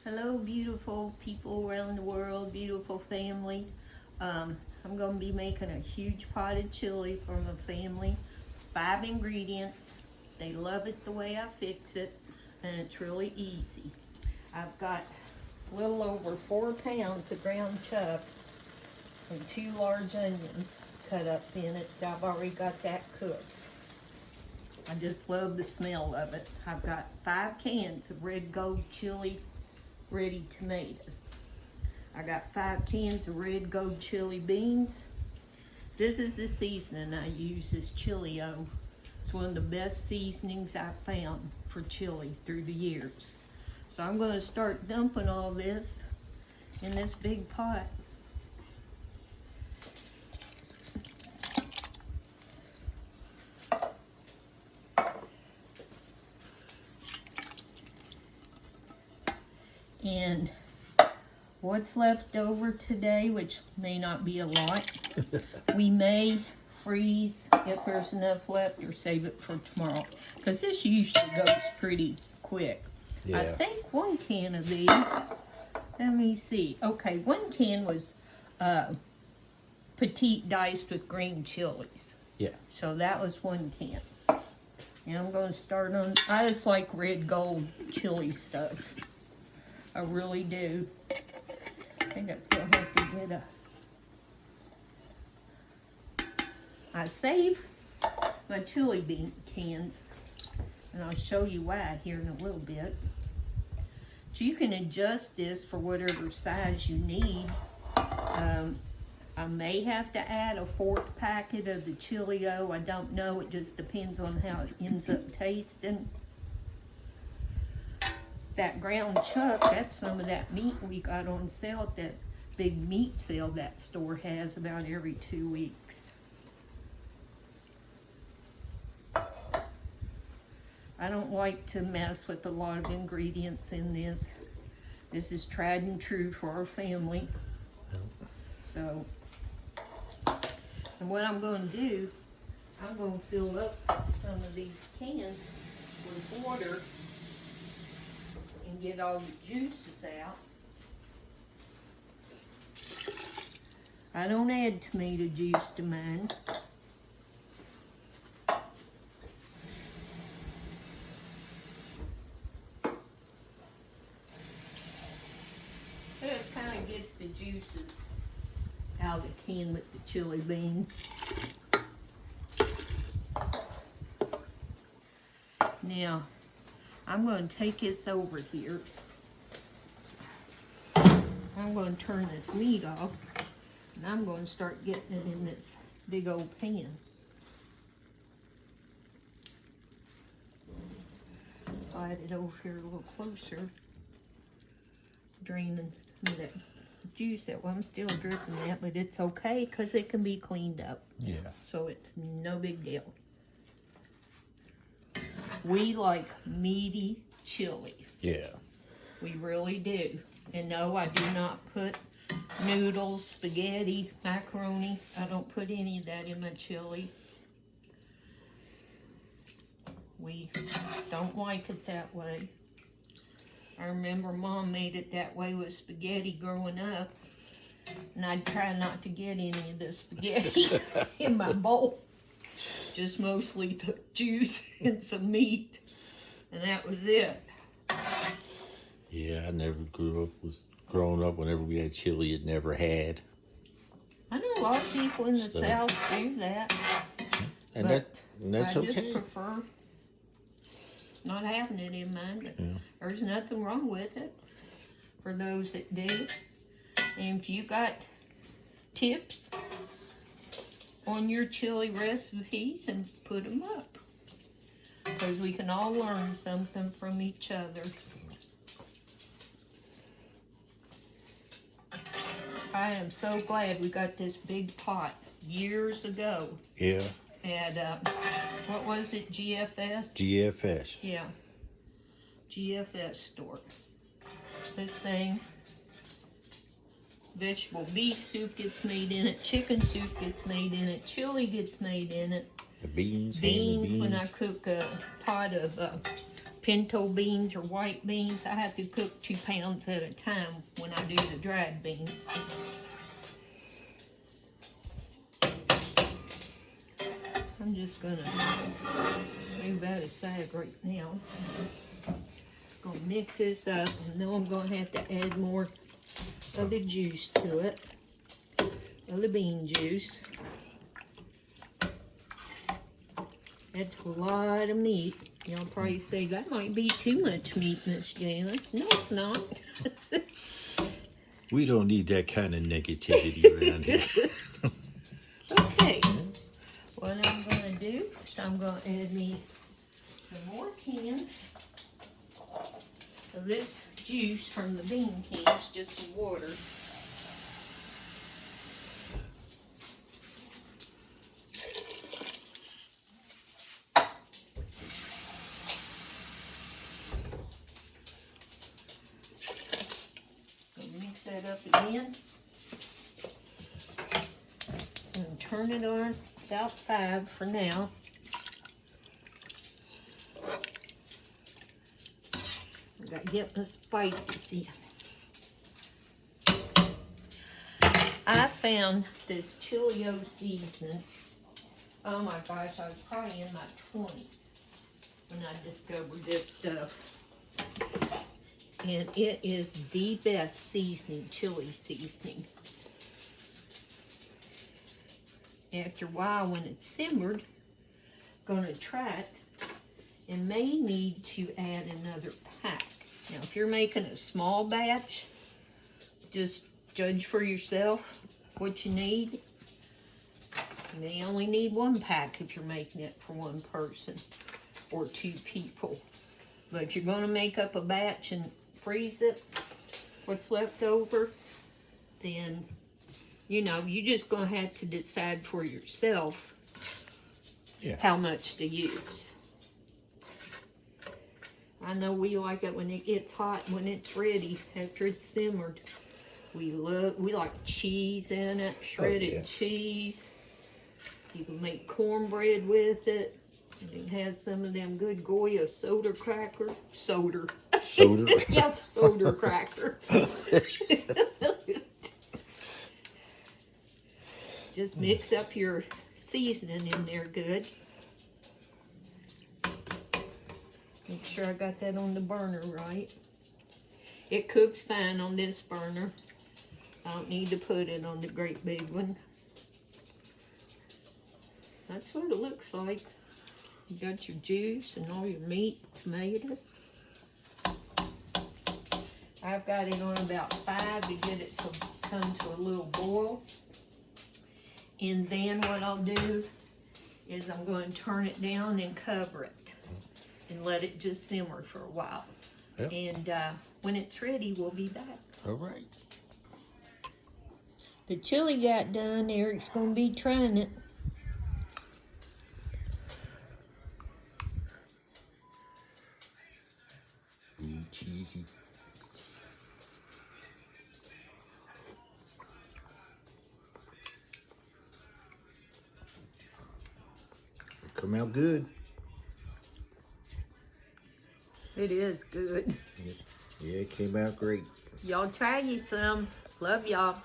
Hello, beautiful people around the world, beautiful family. I'm going to be making a huge pot of chili for my family. It's 5 ingredients. They love it the way I fix it, and it's really easy. I've got a little over 4 pounds of ground chuck and 2 large onions cut up in it. I've already got that cooked. I just love the smell of it. I've got 5 cans of red gold chili ready tomatoes. I got 5 cans of red gold chili beans. This is the seasoning I use, is chili-o. It's one of the best seasonings I've found for chili through the years. So I'm going to start dumping all this in this big pot. And what's left over today, which may not be a lot, we may freeze if there's enough left or save it for tomorrow, because this usually goes pretty quick. Yeah. I think 1 can of these, let me see. Okay, 1 can was petite diced with green chilies. Yeah. So that was 1 can. And I'm going to start on, I just like red gold chili stuff. I really do. I think I'll have to get I save my chili bean cans, and I'll show you why here in a little bit. So you can adjust this for whatever size you need. I may have to add a 4th packet of the chili-o. I don't know. It just depends on how it ends up tasting. That ground chuck, that's some of that meat we got on sale at that big meat sale that store has about every 2 weeks. I don't like to mess with a lot of ingredients in this. This is tried and true for our family. So, and what I'm going to do, I'm going to fill up some of these cans with water and get all the juices out. I don't add tomato juice to mine. It kind of gets the juices out of the can with the chili beans. Now, I'm going to take this over here. I'm going to turn this meat off, and I'm going to start getting it in this big old pan. Slide it over here a little closer. Draining some of that juice that I'm still dripping that, but it's okay because it can be cleaned up. Yeah. So it's no big deal. We like meaty chili. Yeah. We really do. And no, I do not put noodles, spaghetti, macaroni. I don't put any of that in my chili. We don't like it that way. I remember Mom made it that way with spaghetti growing up. And I'd try not to get any of the spaghetti in my bowl. Just mostly the juice and some meat. And that was it. Yeah, I never growing up, whenever we had chili, it never had. I know a lot of people in the So- South do that. And, But that's I okay. just prefer not having it in mine. But Yeah. there's nothing wrong with it for those that do. And if you got tips on your chili recipes, and put them up, because we can all learn something from each other. I am so glad we got this big pot years ago Yeah. at what was it, GFS? GFS. Yeah, GFS store. This thing, vegetable beef soup gets made in it, chicken soup gets made in it, chili gets made in it, The beans. beans when I cook a pot of pinto beans or white beans. I have to cook 2 pounds at a time when I do the dried beans. I'm just gonna move that aside right now. Gonna mix this up, and then I'm gonna have to add more of the juice to it, of the bean juice. That's a lot of meat. Y'all probably say, that might be too much meat, Miss Janice. No, it's not. We don't need that kind of negativity around here. Okay. What I'm going to do is I'm going to add me some more cans of this juice from the bean cans, just some water. Mix that up again. And turn it on about 5 for now. I got to get my spices in. I found this Chili-O seasoning. Oh my gosh, I was probably in my 20s when I discovered this stuff. And it is the best seasoning, chili seasoning. After a while, when it's simmered, gonna try it and may need to add another pack. Now, if you're making a small batch, just judge for yourself what you need. You may only need 1 pack if you're making it for 1 person or 2 people. But if you're gonna make up a batch and freeze it, what's left over, then, you know, you're just gonna have to decide for yourself how much to use. I know we like it when it gets hot, when it's ready, after it's simmered. We like cheese in it, shredded cheese. You can make cornbread with it. And it has some of them good Goya soda crackers. Soda. Yeah, soda crackers. Just mix up your seasoning in there good. Make sure I got that on the burner right. It cooks fine on this burner. I don't need to put it on the great big one. That's what it looks like. You got your juice and all your meat, tomatoes. I've got it on about 5 to get it to come to a little boil. And then what I'll do is I'm going to turn it down and cover it and let it just simmer for a while. Yep. And when it's ready, we'll be back. All right. The chili got done. Eric's going to be trying it. Cheesy. Come out good. It is good. Yeah, it came out great. Y'all try you some. Love y'all.